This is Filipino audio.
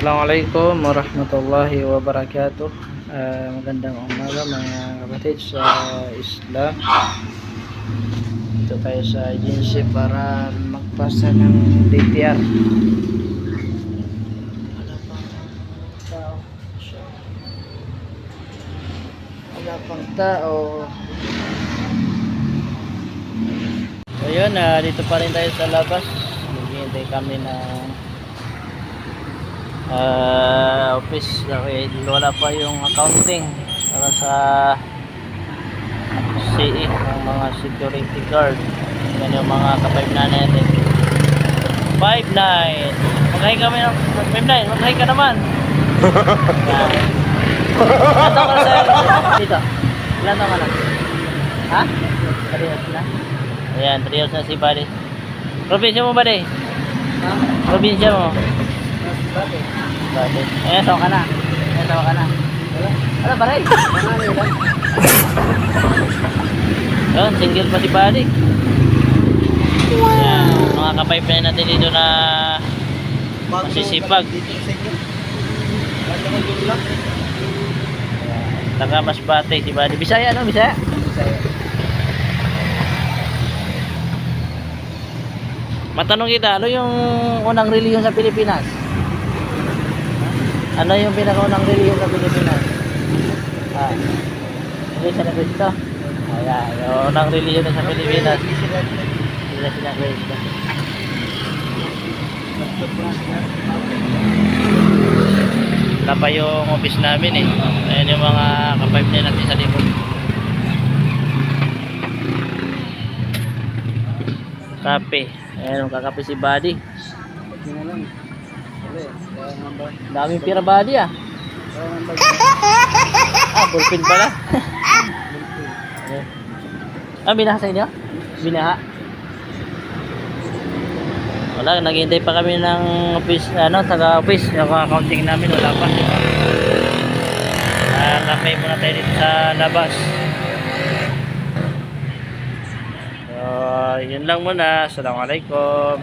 Assalamualaikum warahmatullahi wabarakatuh. Magandang umaga mga kapatid sa Islam. Ito tayo sa agency para magpasa ng DTR. Wala pang tao. So yun, dito pa rin tayo sa labas. Naghihintay kami na office dahil wala pa yung accounting para sa CE ng mga security guard. Yan yung mga ka-5 na natin. 5-9 maghay kami ng 5-9, maghay ka naman. Ilan taon ka na sa dito? Ilan taon ka na? Ha? 3 years na? Ayan, 3 years na si Buddy. Probinsya mo Buddy? Ha? Probinsya mo? Bakit? Eh, tawa ka na. Wala pa rin. Yun, single pa si Buddy. Yan, mga ka-pipe na natin dito na masisipag. Taga Masbate si Buddy. Bisaya, no? Bisaya? Bisaya. Matanong kita, ano yung unang reliyon sa Pilipinas? Ano yung pinakaunang reliyon sa Pilipinas? Iglesia ni Cristo. Ayan, yung unang reliyon sa Pilipinas. Iglesia ni Cristo. Wala pa yung office namin eh. Ayan yung mga ka-pipe na natin sa likod. Kape. Ayan yung kakape si Buddy. Daming pira Buddy ah. Bullpen pala. Binaha sa inyo? Binaha? Wala, naghihintay pa kami ng office, taga-office. Yung accounting namin, wala pa. Nakapay muna tayo dito sa labas. So, yun lang muna. Assalamualaikum.